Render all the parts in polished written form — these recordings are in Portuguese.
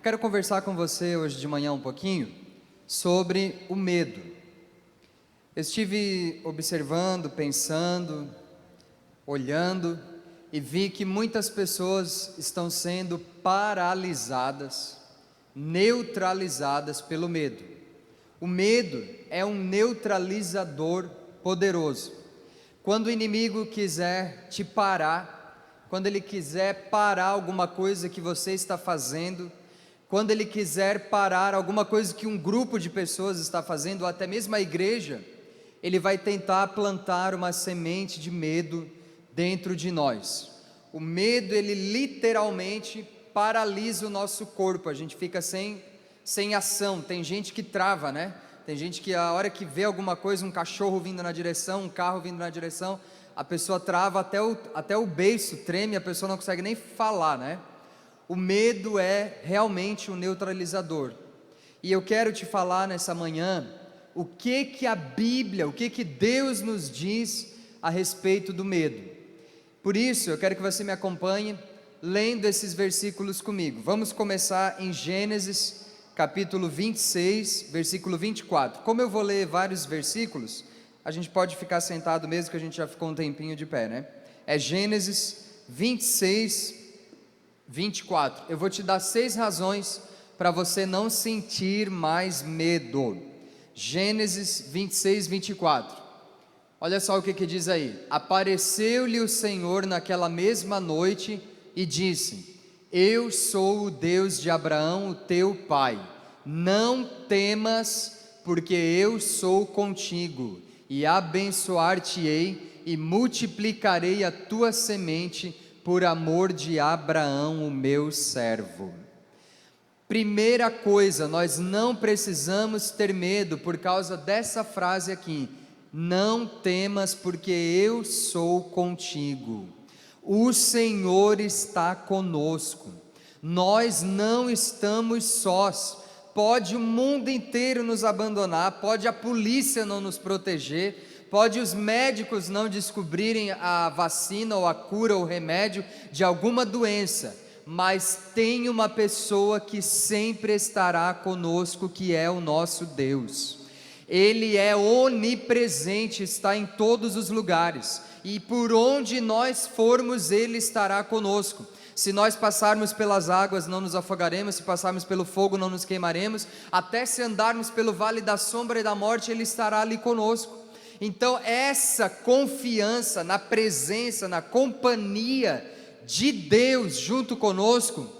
quero conversar com você hoje de manhã um pouquinho sobre o medo. Eu estive observando, pensando, olhando e vi que muitas pessoas estão sendo paralisadas, neutralizadas pelo medo. O medo é um neutralizador poderoso. Quando o inimigo quiser te parar, quando ele quiser parar alguma coisa que você está fazendo, quando ele quiser parar alguma coisa que um grupo de pessoas está fazendo, ou até mesmo a igreja, ele vai tentar plantar uma semente de medo dentro de nós. O medo, ele literalmente paralisa o nosso corpo, a gente fica sem ação. Tem gente que trava, né? Tem gente que a hora que vê alguma coisa, um cachorro vindo na direção, um carro vindo na direção, a pessoa trava, até o beiço treme, a pessoa não consegue nem falar, né? O medo é realmente um neutralizador. E eu quero te falar nessa manhã o que a Bíblia, o que Deus nos diz a respeito do medo. Por isso, eu quero que você me acompanhe lendo esses versículos comigo. Vamos começar em Gênesis, capítulo 26, versículo 24. Como eu vou ler vários versículos, a gente pode ficar sentado mesmo, que a gente já ficou um tempinho de pé, né? É Gênesis 26, 24. Eu vou te dar 6 razões para você não sentir mais medo. Gênesis 26, 24. Olha só o que diz aí: apareceu-lhe o Senhor naquela mesma noite e disse: eu sou o Deus de Abraão, o teu pai. Não temas, porque eu sou contigo, e abençoar-te-ei e multiplicarei a tua semente por amor de Abraão, o meu servo. Primeira coisa, nós não precisamos ter medo por causa dessa frase aqui: não temas, porque eu sou contigo. O Senhor está conosco, nós não estamos sós. Pode o mundo inteiro nos abandonar, pode a polícia não nos proteger, pode os médicos não descobrirem a vacina ou a cura ou o remédio de alguma doença, mas tem uma pessoa que sempre estará conosco, que é o nosso Deus. Ele é onipresente, está em todos os lugares, e por onde nós formos, Ele estará conosco. Se nós passarmos pelas águas, não nos afogaremos; se passarmos pelo fogo, não nos queimaremos; até se andarmos pelo vale da sombra e da morte, Ele estará ali conosco. Então essa confiança na presença, na companhia de Deus junto conosco,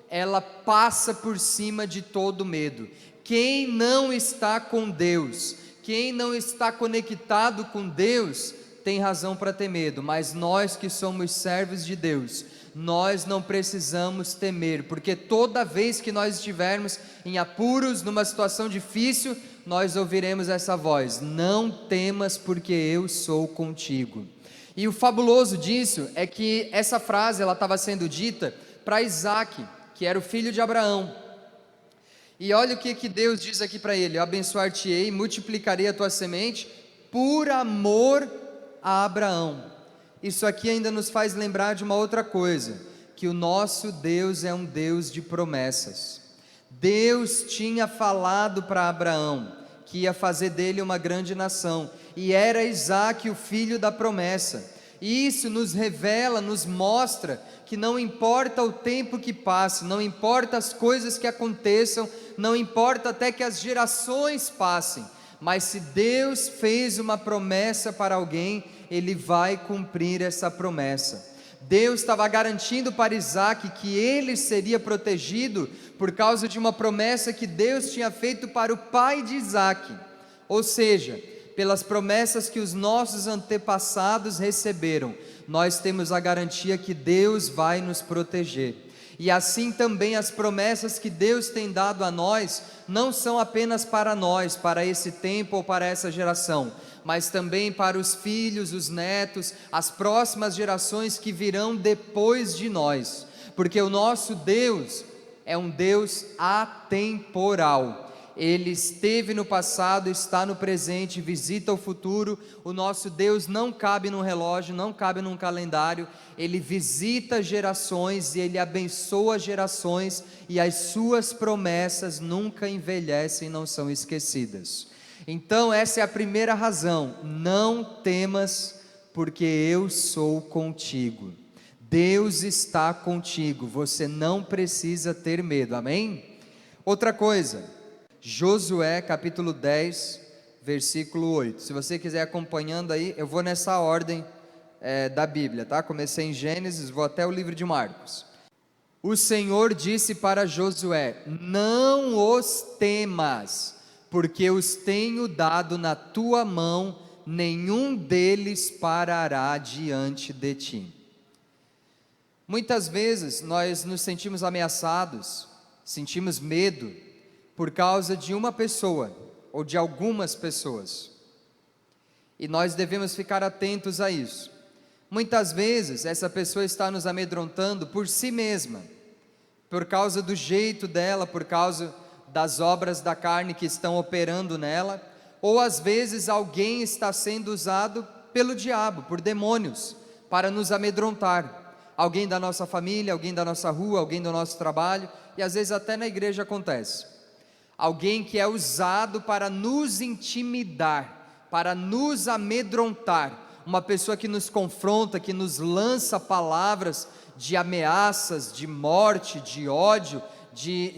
ela passa por cima de todo medo. Quem não está com Deus, quem não está conectado com Deus, tem razão para ter medo. Mas nós que somos servos de Deus, nós não precisamos temer, porque toda vez que nós estivermos em apuros, numa situação difícil, nós ouviremos essa voz: não temas, porque eu sou contigo. E o fabuloso disso é que essa frase ela estava sendo dita para Isaac, que era o filho de Abraão. E olha o que Deus diz aqui para ele: abençoar-te-ei, multiplicarei a tua semente por amor a Abraão. Isso aqui ainda nos faz lembrar de uma outra coisa, que o nosso Deus é um Deus de promessas. Deus tinha falado para Abraão que ia fazer dele uma grande nação, e era Isaac o filho da promessa. E isso nos revela, nos mostra que não importa o tempo que passe, não importa as coisas que aconteçam, não importa até que as gerações passem, mas se Deus fez uma promessa para alguém, Ele vai cumprir essa promessa. Deus estava garantindo para Isaac que ele seria protegido por causa de uma promessa que Deus tinha feito para o pai de Isaac, ou seja, pelas promessas que os nossos antepassados receberam, nós temos a garantia que Deus vai nos proteger. E assim também as promessas que Deus tem dado a nós, não são apenas para nós, para esse tempo ou para essa geração, mas também para os filhos, os netos, as próximas gerações que virão depois de nós, porque o nosso Deus é um Deus atemporal. Ele esteve no passado, está no presente, visita o futuro. O nosso Deus não cabe num relógio, não cabe num calendário. Ele visita gerações e Ele abençoa gerações, e as suas promessas nunca envelhecem, não são esquecidas. Então essa é a primeira razão: não temas, porque eu sou contigo. Deus está contigo, você não precisa ter medo, amém? Outra coisa, Josué capítulo 10, versículo 8. Se você quiser acompanhando aí, eu vou nessa ordem da Bíblia, tá? Comecei em Gênesis, vou até o livro de Marcos. O Senhor disse para Josué: não os temas, porque os tenho dado na tua mão, nenhum deles parará diante de ti. Muitas vezes nós nos sentimos ameaçados, sentimos medo por causa de uma pessoa ou de algumas pessoas, e nós devemos ficar atentos a isso. Muitas vezes essa pessoa está nos amedrontando por si mesma, por causa do jeito dela, por causa das obras da carne que estão operando nela, ou às vezes alguém está sendo usado pelo diabo, por demônios, para nos amedrontar. Alguém da nossa família, alguém da nossa rua, alguém do nosso trabalho, e às vezes até na igreja acontece. Alguém que é usado para nos intimidar, para nos amedrontar, uma pessoa que nos confronta, que nos lança palavras de ameaças, de morte, de ódio,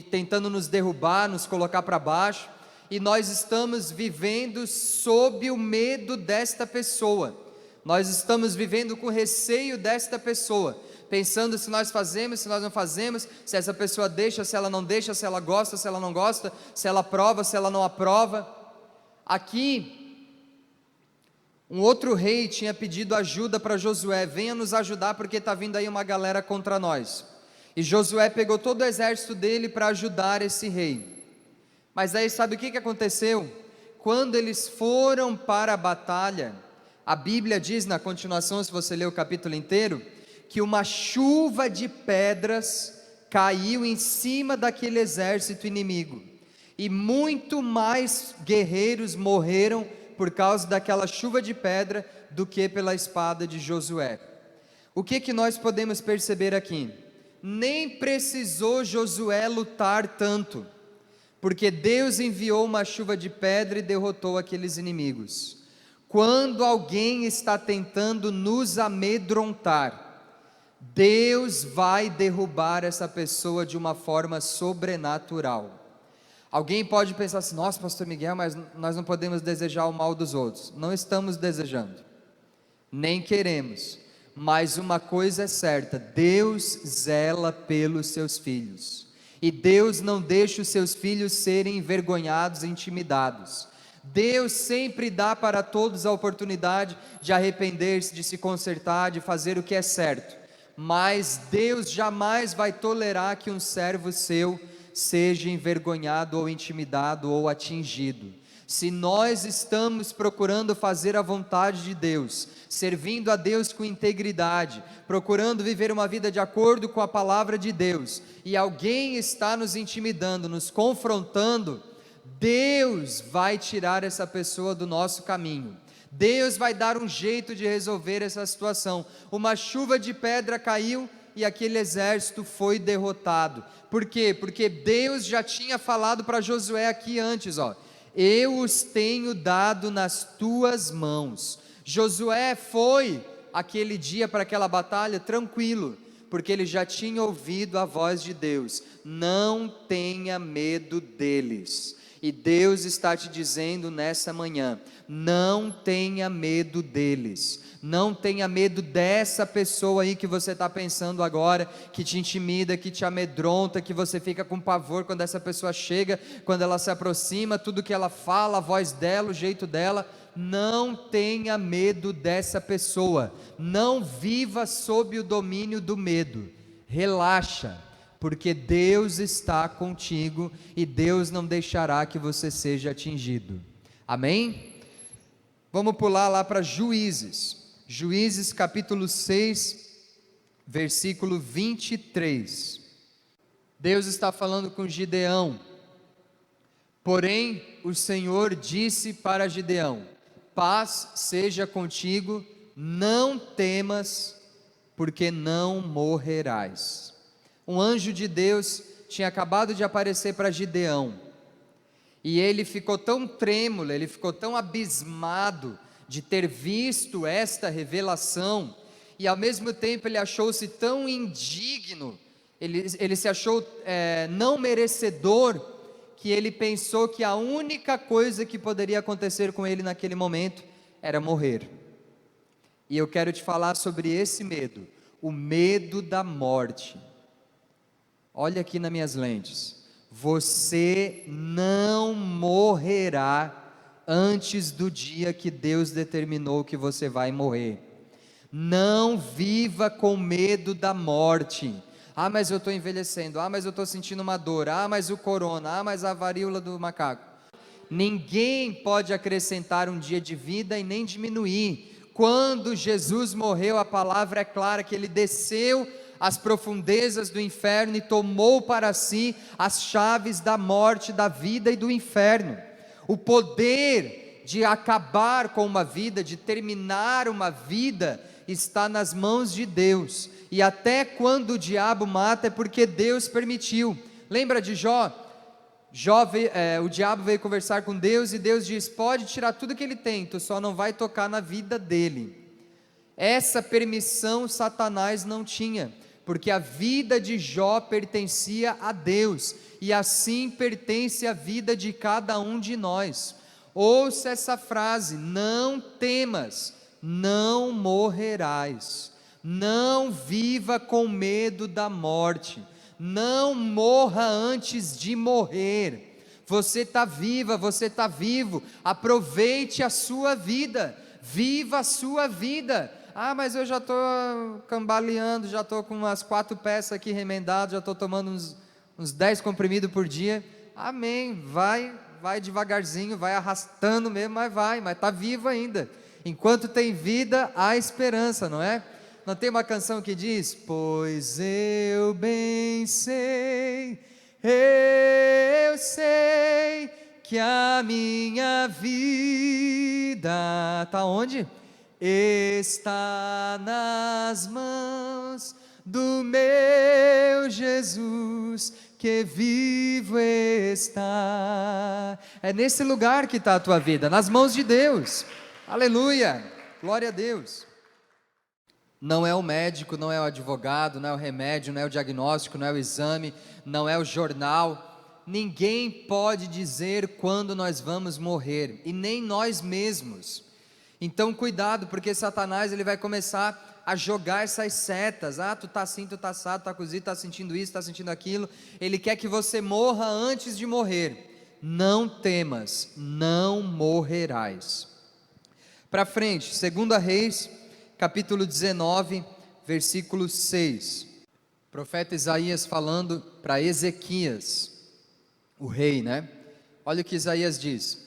tentando nos derrubar, nos colocar para baixo, e nós estamos vivendo sob o medo desta pessoa. Nós estamos vivendo com receio desta pessoa, pensando se nós fazemos, se nós não fazemos, se essa pessoa deixa, se ela não deixa, se ela gosta, se ela não gosta, se ela aprova, se ela não aprova. Aqui, um outro rei tinha pedido ajuda para Josué: venha nos ajudar porque está vindo aí uma galera contra nós. E Josué pegou todo o exército dele para ajudar esse rei. Mas aí sabe o que aconteceu? Quando eles foram para a batalha, a Bíblia diz na continuação, se você ler o capítulo inteiro, que uma chuva de pedras caiu em cima daquele exército inimigo, e muito mais guerreiros morreram por causa daquela chuva de pedra do que pela espada de Josué. O que nós podemos perceber aqui? Nem precisou Josué lutar tanto, porque Deus enviou uma chuva de pedra e derrotou aqueles inimigos. Quando alguém está tentando nos amedrontar, Deus vai derrubar essa pessoa de uma forma sobrenatural. Alguém pode pensar assim: nossa, pastor Miguel, mas nós não podemos desejar o mal dos outros. Não estamos desejando, nem queremos, mas uma coisa é certa: Deus zela pelos seus filhos, e Deus não deixa os seus filhos serem envergonhados e intimidados. Deus sempre dá para todos a oportunidade de arrepender-se, de se consertar, de fazer o que é certo, mas Deus jamais vai tolerar que um servo seu seja envergonhado ou intimidado ou atingido. Se nós estamos procurando fazer a vontade de Deus, servindo a Deus com integridade, procurando viver uma vida de acordo com a palavra de Deus, e alguém está nos intimidando, nos confrontando, Deus vai tirar essa pessoa do nosso caminho. Deus vai dar um jeito de resolver essa situação. Uma chuva de pedra caiu e aquele exército foi derrotado. Por quê? Porque Deus já tinha falado para Josué aqui antes, eu os tenho dado nas tuas mãos. Josué foi aquele dia para aquela batalha tranquilo, porque ele já tinha ouvido a voz de Deus: não tenha medo deles. E Deus está te dizendo nessa manhã: não tenha medo deles, não tenha medo dessa pessoa aí que você está pensando agora, que te intimida, que te amedronta, que você fica com pavor quando essa pessoa chega, quando ela se aproxima, tudo que ela fala, a voz dela, o jeito dela. Não tenha medo dessa pessoa, não viva sob o domínio do medo, relaxa, porque Deus está contigo e Deus não deixará que você seja atingido. Amém? Vamos pular lá para Juízes capítulo 6, versículo 23. Deus está falando com Gideão: Porém, o Senhor disse para Gideão: paz seja contigo, não temas, porque não morrerás. Um anjo de Deus tinha acabado de aparecer para Gideão, e ele ficou tão trêmulo, ele ficou tão abismado de ter visto esta revelação, e ao mesmo tempo ele achou-se tão indigno, ele se achou não merecedor, que ele pensou que a única coisa que poderia acontecer com ele naquele momento era morrer. E eu quero te falar sobre esse medo, o medo da morte. Olha aqui nas minhas lentes: você não morrerá antes do dia que Deus determinou que você vai morrer. Não viva com medo da morte. Ah, mas eu estou envelhecendo. Ah, mas eu estou sentindo uma dor. Ah, mas o corona. Ah, mas a varíola do macaco. Ninguém pode acrescentar um dia de vida e nem diminuir. Quando Jesus morreu, a palavra é clara que ele desceu às profundezas do inferno e tomou para si as chaves da morte, da vida e do inferno. O poder de acabar com uma vida, de terminar uma vida, está nas mãos de Deus. E até quando o diabo mata é porque Deus permitiu. Lembra de Jó? O diabo veio conversar com Deus e Deus diz: pode tirar tudo que ele tem, tu só não vai tocar na vida dele. Essa permissão Satanás não tinha, porque a vida de Jó pertencia a Deus, e assim pertence a vida de cada um de nós. Ouça essa frase: não temas, não morrerás. Não viva com medo da morte, não morra antes de morrer. Você está viva, você está vivo, aproveite a sua vida, viva a sua vida. Ah, mas eu já estou cambaleando, já estou com umas 4 peças aqui remendadas, já estou tomando uns 10 comprimidos por dia. Amém, vai devagarzinho, vai arrastando mesmo, mas está vivo ainda. Enquanto tem vida, há esperança, não é? Não tem uma canção que diz: pois eu bem sei, eu sei que a minha vida está onde? Está nas mãos do meu Jesus, que vivo está. É nesse lugar que está a tua vida, nas mãos de Deus. Aleluia, glória a Deus. Não é o médico, não é o advogado, não é o remédio, não é o diagnóstico, não é o exame, não é o jornal. Ninguém pode dizer quando nós vamos morrer, e nem nós mesmos. Então cuidado, porque Satanás ele vai começar a jogar essas setas. Ah, tu está assim, tu está assado, tu está cozido, está sentindo isso, está sentindo aquilo. Ele quer que você morra antes de morrer. Não temas, não morrerás. Para frente, 2 Reis, capítulo 19, versículo 6. O profeta Isaías falando para Ezequias, o rei, né? Olha o que Isaías diz.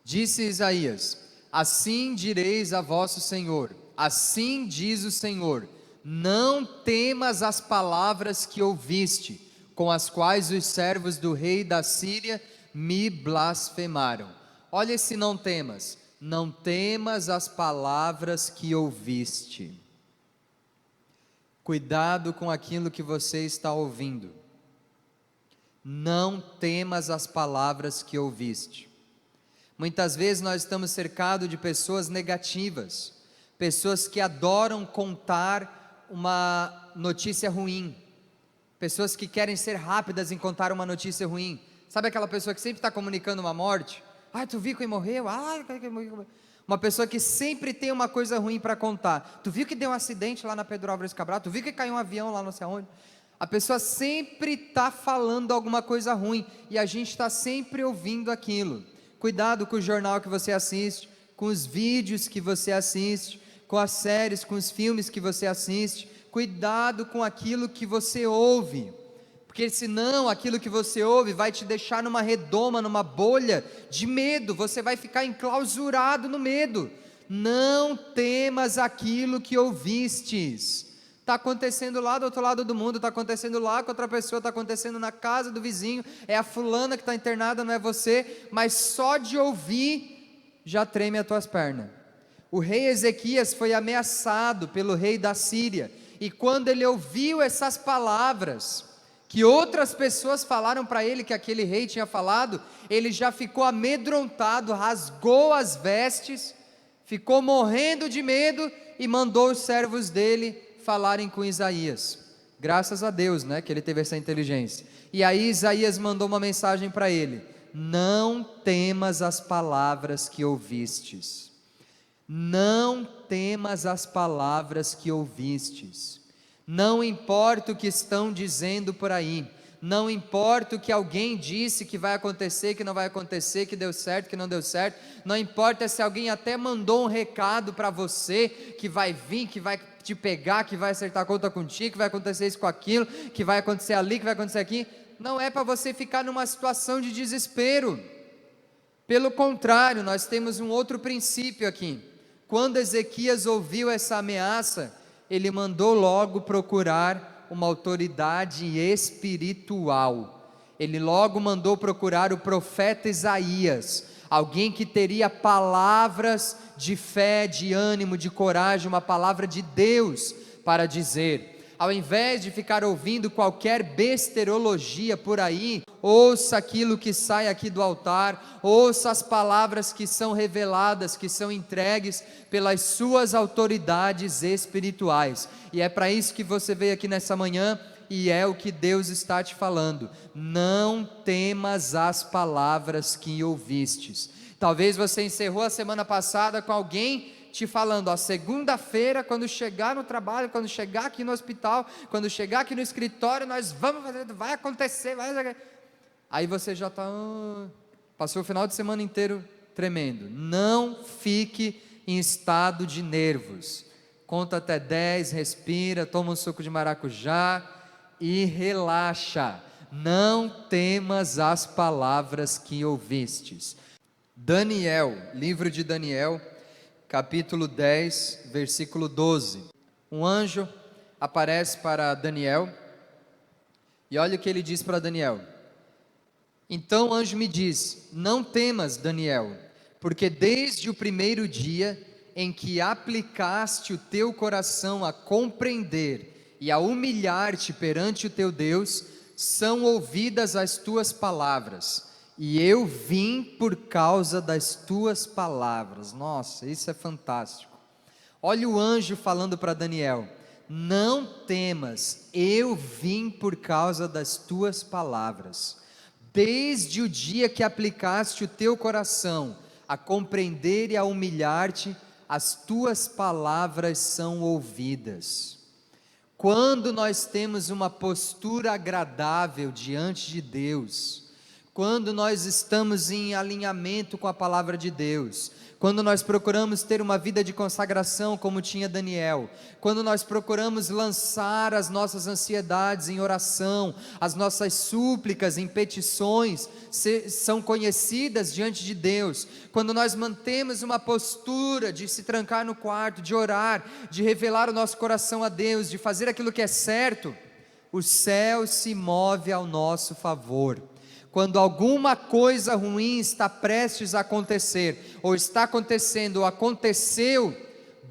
Disse Isaías: assim direis a vosso Senhor, assim diz o Senhor: não temas as palavras que ouviste, com as quais os servos do rei da Síria me blasfemaram. Olha esse não temas. Não temas as palavras que ouviste. Cuidado com aquilo que você está ouvindo. Não temas as palavras que ouviste. Muitas vezes nós estamos cercados de pessoas negativas, pessoas que adoram contar uma notícia ruim, pessoas que querem ser rápidas em contar uma notícia ruim. Sabe aquela pessoa que sempre está comunicando uma morte? Ah, tu viu quem morreu? Ah, quem morreu? Uma pessoa que sempre tem uma coisa ruim para contar. Tu viu que deu um acidente lá na Pedro Álvares Cabral? Tu viu que caiu um avião lá não sei aonde? A pessoa sempre está falando alguma coisa ruim, e a gente está sempre ouvindo aquilo. Cuidado com o jornal que você assiste, com os vídeos que você assiste, com as séries, com os filmes que você assiste. Cuidado com aquilo que você ouve, porque senão aquilo que você ouve vai te deixar numa redoma, numa bolha de medo. Você vai ficar enclausurado no medo. Não temas aquilo que ouvistes, Está acontecendo lá do outro lado do mundo, está acontecendo lá com outra pessoa, está acontecendo na casa do vizinho, é a fulana que está internada, não é você, mas só de ouvir já treme as tuas pernas. O rei Ezequias foi ameaçado pelo rei da Síria, e quando ele ouviu essas palavras, que outras pessoas falaram para ele que aquele rei tinha falado, ele já ficou amedrontado, rasgou as vestes, ficou morrendo de medo e mandou os servos dele falarem com Isaías. Graças a Deus, né, que ele teve essa inteligência. E aí Isaías mandou uma mensagem para ele: não temas as palavras que ouvistes. Não temas as palavras que ouvistes. Não importa o que estão dizendo por aí. Não importa o que alguém disse que vai acontecer, que não vai acontecer, que deu certo, que não deu certo. Não importa se alguém até mandou um recado para você, que vai vir, que vai te pegar, que vai acertar a conta contigo, que vai acontecer isso com aquilo, que vai acontecer ali, que vai acontecer aqui. Não é para você ficar numa situação de desespero. Pelo contrário, nós temos um outro princípio aqui. Quando Ezequias ouviu essa ameaça, ele mandou logo procurar uma autoridade espiritual. Ele logo mandou procurar o profeta Isaías, alguém que teria palavras de fé, de ânimo, de coragem, uma palavra de Deus para dizer. Ao invés de ficar ouvindo qualquer besterologia por aí, ouça aquilo que sai aqui do altar, ouça as palavras que são reveladas, que são entregues pelas suas autoridades espirituais. E é para isso que você veio aqui nessa manhã, e é o que Deus está te falando: não temas as palavras que ouvistes. Talvez você encerrou a semana passada com alguém te falando: ó, segunda-feira, quando chegar no trabalho, quando chegar aqui no hospital, quando chegar aqui no escritório, nós vamos fazer, vai acontecer, vai. Aí você já está, passou o final de semana inteiro tremendo. Não fique em estado de nervos. Conta até 10, respira, toma um suco de maracujá e relaxa. Não temas as palavras que ouvistes. Daniel, livro de Daniel, capítulo 10, versículo 12. Um anjo aparece para Daniel, e olha o que ele diz para Daniel. Então o anjo me diz: não temas, Daniel, porque desde o primeiro dia em que aplicaste o teu coração a compreender e a humilhar-te perante o teu Deus, são ouvidas as tuas palavras, e eu vim por causa das tuas palavras. Nossa, isso é fantástico. Olha o anjo falando para Daniel: não temas, eu vim por causa das tuas palavras. Desde o dia que aplicaste o teu coração a compreender e a humilhar-te, as tuas palavras são ouvidas. Quando nós temos uma postura agradável diante de Deus, quando nós estamos em alinhamento com a palavra de Deus, quando nós procuramos ter uma vida de consagração como tinha Daniel, quando nós procuramos lançar as nossas ansiedades em oração, as nossas súplicas em petições são conhecidas diante de Deus, quando nós mantemos uma postura de se trancar no quarto, de orar, de revelar o nosso coração a Deus, de fazer aquilo que é certo, o céu se move ao nosso favor. Quando alguma coisa ruim está prestes a acontecer, ou está acontecendo, ou aconteceu,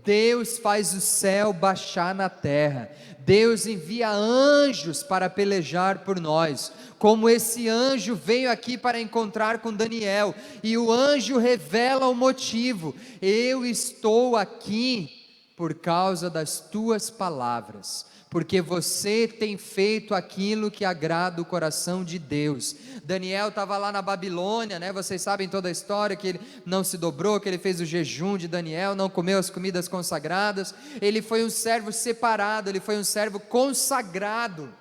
Deus faz o céu baixar na terra. Deus envia anjos para pelejar por nós, como esse anjo veio aqui para encontrar com Daniel, e o anjo revela o motivo: eu estou aqui por causa das tuas palavras, porque você tem feito aquilo que agrada o coração de Deus. Daniel estava lá na Babilônia, né? Vocês sabem toda a história, que ele não se dobrou, que ele fez o jejum de Daniel, não comeu as comidas consagradas. Ele foi um servo separado, ele foi um servo consagrado,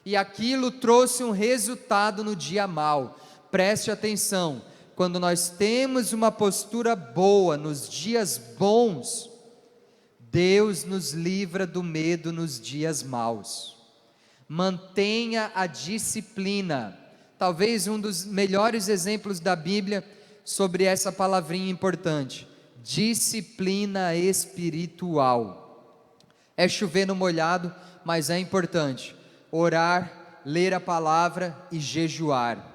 e aquilo trouxe um resultado no dia mau. Preste atenção: quando nós temos uma postura boa nos dias bons, Deus nos livra do medo nos dias maus. Mantenha a disciplina. Talvez um dos melhores exemplos da Bíblia sobre essa palavrinha importante: disciplina espiritual. É chover no molhado, mas é importante orar, ler a palavra e jejuar.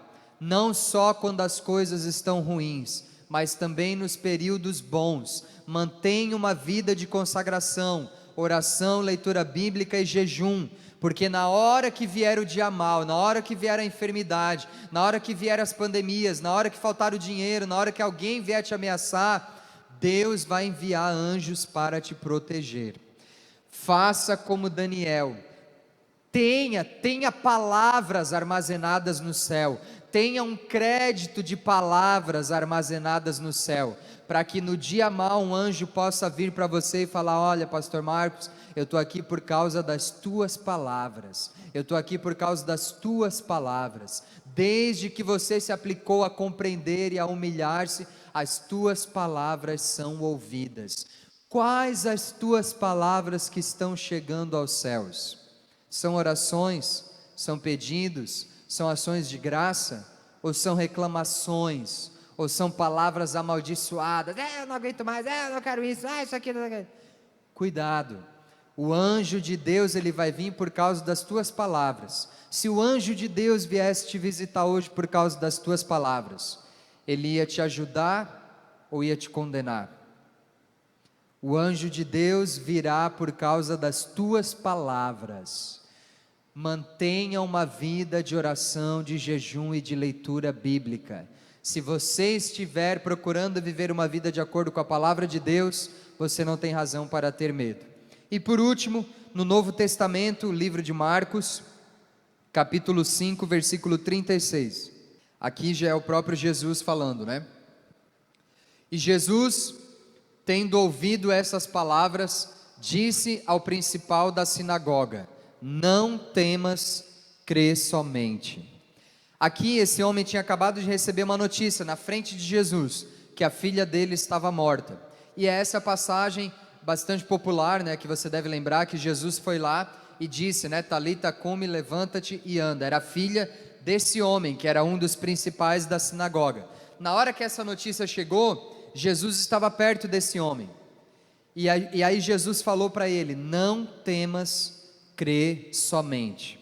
Não só quando as coisas estão ruins, mas também nos períodos bons. Mantenha uma vida de consagração, oração, leitura bíblica e jejum, porque na hora que vier o dia mal, na hora que vier a enfermidade, na hora que vier as pandemias, na hora que faltar o dinheiro, na hora que alguém vier te ameaçar, Deus vai enviar anjos para te proteger. Faça como Daniel, tenha palavras armazenadas no céu, tenha um crédito de palavras armazenadas no céu, para que no dia mau um anjo possa vir para você e falar: olha, pastor Marcos, eu estou aqui por causa das tuas palavras, eu estou aqui por causa das tuas palavras, desde que você se aplicou a compreender e a humilhar-se, as tuas palavras são ouvidas. Quais as tuas palavras que estão chegando aos céus? São orações? São pedidos? São ações de graça? Ou são reclamações? Ou são palavras amaldiçoadas? Eu não aguento mais, eu não quero isso, isso aqui não quero. Cuidado, o anjo de Deus, ele vai vir por causa das tuas palavras. Se o anjo de Deus viesse te visitar hoje por causa das tuas palavras, ele ia te ajudar ou ia te condenar? O anjo de Deus virá por causa das tuas palavras. Mantenha uma vida de oração, de jejum e de leitura bíblica. Se você estiver procurando viver uma vida de acordo com a palavra de Deus, você não tem razão para ter medo. E por último, no Novo Testamento, o livro de Marcos, capítulo 5, versículo 36. Aqui já é o próprio Jesus falando, né? E Jesus, tendo ouvido essas palavras, disse ao principal da sinagoga: não temas, crê somente. Aqui esse homem tinha acabado de receber uma notícia na frente de Jesus, que a filha dele estava morta. E é essa passagem bastante popular, né, que você deve lembrar, que Jesus foi lá e disse, né, Talita cumi, levanta-te e anda. Era a filha desse homem, que era um dos principais da sinagoga. Na hora que essa notícia chegou, Jesus estava perto desse homem, e aí Jesus falou para ele: não temas, crê somente.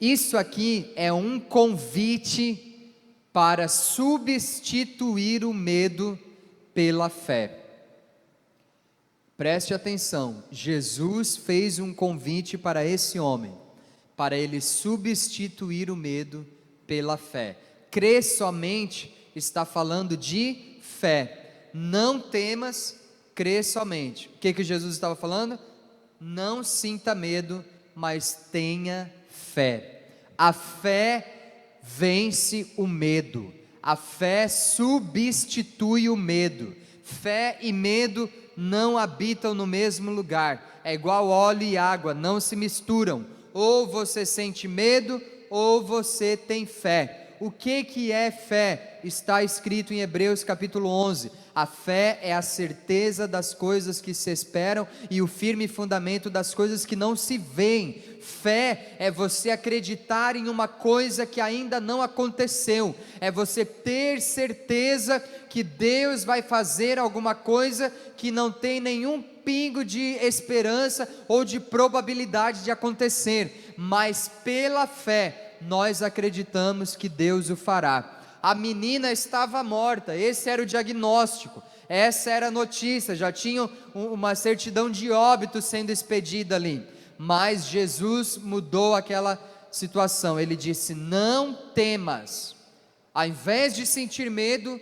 Isso aqui é um convite para substituir o medo pela fé. Preste atenção, Jesus fez um convite para esse homem, para ele substituir o medo pela fé. Crê somente está falando de fé. Não temas, crê somente. O que Jesus estava falando? Não sinta medo, mas tenha fé. A fé vence o medo. A fé substitui o medo. Fé e medo não habitam no mesmo lugar. É igual óleo e água, não se misturam. Ou você sente medo, ou você tem fé. O que é fé? Está escrito em Hebreus capítulo 11, a fé é a certeza das coisas que se esperam e o firme fundamento das coisas que não se veem. Fé é você acreditar em uma coisa que ainda não aconteceu, é você ter certeza que Deus vai fazer alguma coisa que não tem nenhum pingo de esperança ou de probabilidade de acontecer, mas pela fé nós acreditamos que Deus o fará. A menina estava morta, esse era o diagnóstico, essa era a notícia, já tinha uma certidão de óbito sendo expedida ali, mas Jesus mudou aquela situação. Ele disse: não temas, ao invés de sentir medo,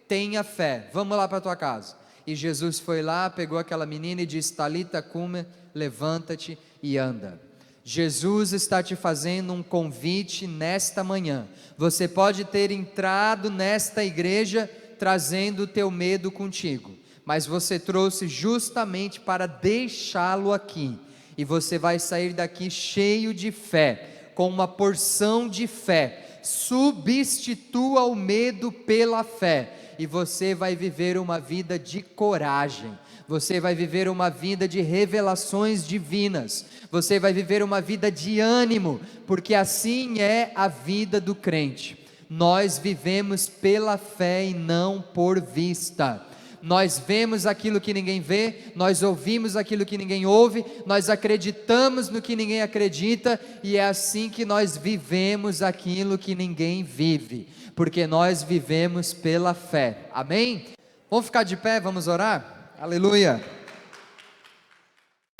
tenha fé, vamos lá para a tua casa. E Jesus foi lá, pegou aquela menina e disse: Talita cumi, levanta-te e anda. Jesus está te fazendo um convite nesta manhã. Você pode ter entrado nesta igreja trazendo o teu medo contigo, mas você trouxe justamente para deixá-lo aqui, e você vai sair daqui cheio de fé, com uma porção de fé. Substitua o medo pela fé, e você vai viver uma vida de coragem. Você vai viver uma vida de revelações divinas, você vai viver uma vida de ânimo, porque assim é a vida do crente. Nós vivemos pela fé e não por vista. Nós vemos aquilo que ninguém vê, nós ouvimos aquilo que ninguém ouve, nós acreditamos no que ninguém acredita, e é assim que nós vivemos aquilo que ninguém vive, porque nós vivemos pela fé. Amém? Vamos ficar de pé, vamos orar? Aleluia!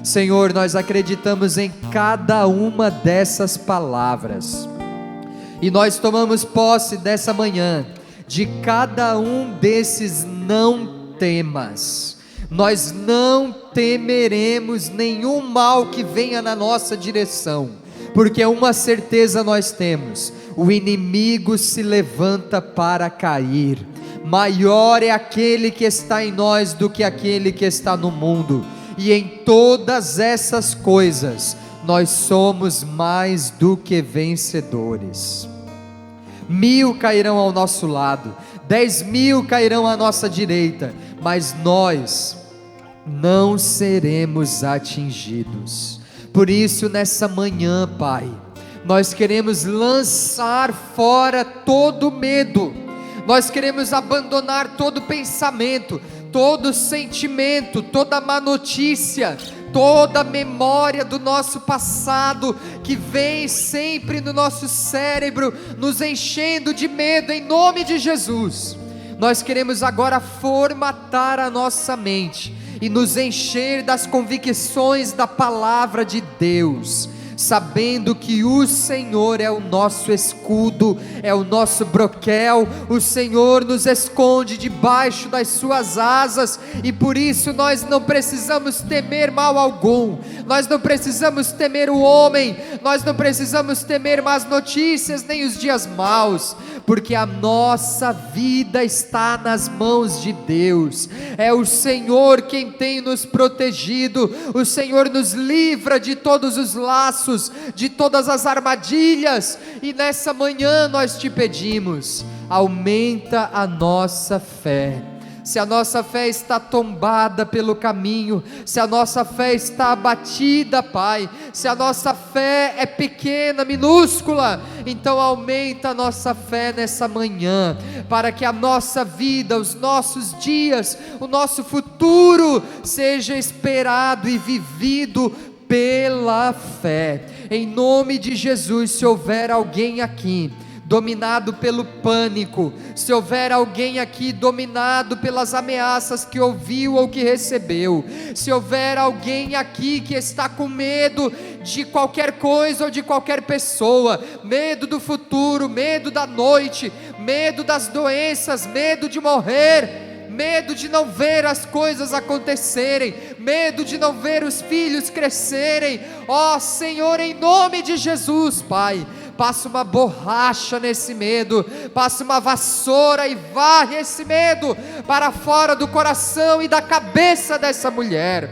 Senhor, nós acreditamos em cada uma dessas palavras, e nós tomamos posse dessa manhã de cada um desses não temas. Nós não temeremos nenhum mal que venha na nossa direção, porque uma certeza nós temos: o inimigo se levanta para cair. Maior é aquele que está em nós do que aquele que está no mundo, e em todas essas coisas nós somos mais do que vencedores. 1000 cairão ao nosso lado, 10.000 cairão à nossa direita, mas nós não seremos atingidos. Por isso, nessa manhã, Pai, nós queremos lançar fora todo medo, nós queremos abandonar todo pensamento, todo sentimento, toda má notícia, toda memória do nosso passado, que vem sempre no nosso cérebro, nos enchendo de medo, em nome de Jesus. Nós queremos agora formatar a nossa mente, e nos encher das convicções da palavra de Deus, sabendo que o Senhor é o nosso escudo, é o nosso broquel, o Senhor nos esconde debaixo das suas asas, e por isso nós não precisamos temer mal algum, nós não precisamos temer o homem, nós não precisamos temer más notícias, nem os dias maus, porque a nossa vida está nas mãos de Deus. É o Senhor quem tem nos protegido, o Senhor nos livra de todos os laços, de todas as armadilhas, e nessa manhã nós te pedimos: aumenta a nossa fé. Se a nossa fé está tombada pelo caminho, se a nossa fé está abatida, Pai, se a nossa fé é pequena, minúscula, então aumenta a nossa fé nessa manhã, para que a nossa vida, os nossos dias, o nosso futuro seja esperado e vivido pela fé. Em nome de Jesus, se houver alguém aqui dominado pelo pânico, se houver alguém aqui dominado pelas ameaças que ouviu ou que recebeu, se houver alguém aqui que está com medo de qualquer coisa ou de qualquer pessoa, medo do futuro, medo da noite, medo das doenças, medo de morrer, medo de não ver as coisas acontecerem, medo de não ver os filhos crescerem, ó Senhor, em nome de Jesus, Pai, passa uma borracha nesse medo, passa uma vassoura e varre esse medo para fora do coração e da cabeça dessa mulher,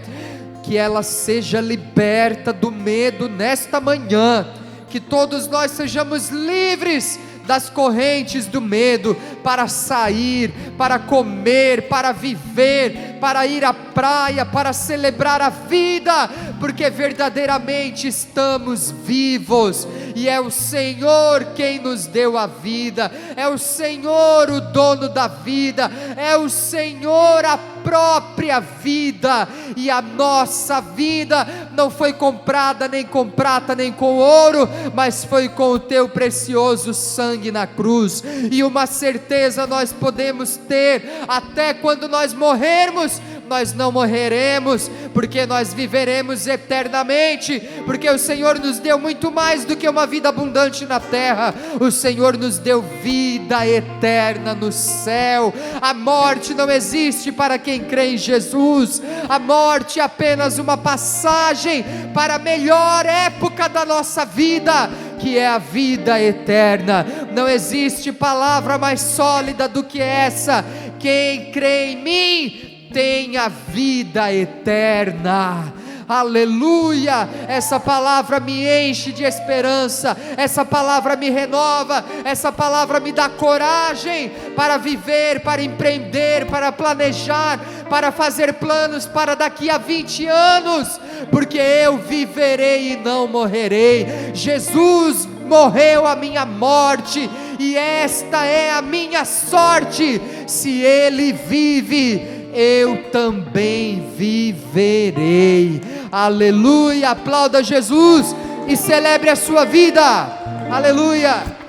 que ela seja liberta do medo nesta manhã, que todos nós sejamos livres das correntes do medo, para sair, para comer, para viver, para ir à praia, para celebrar a vida, porque verdadeiramente estamos vivos, e é o Senhor quem nos deu a vida, é o Senhor o dono da vida, é o Senhor a própria vida, e a nossa vida não foi comprada nem com prata nem com ouro, mas foi com o teu precioso sangue na cruz. E uma certeza nós podemos ter: até quando nós morrermos, nós não morreremos, porque nós viveremos eternamente, porque o Senhor nos deu muito mais do que uma vida abundante na terra, o Senhor nos deu vida eterna no céu. A morte não existe para quem crê em Jesus, a morte é apenas uma passagem para a melhor época da nossa vida, que é a vida eterna. Não existe palavra mais sólida do que essa: quem crê em mim tem a vida eterna. Aleluia, essa palavra me enche de esperança, essa palavra me renova, essa palavra me dá coragem para viver, para empreender, para planejar, para fazer planos para daqui a 20 anos, porque eu viverei e não morrerei. Jesus morreu a minha morte, e esta é a minha sorte: se Ele vive, eu também viverei. Aleluia, aplauda Jesus e celebre a sua vida. Aleluia.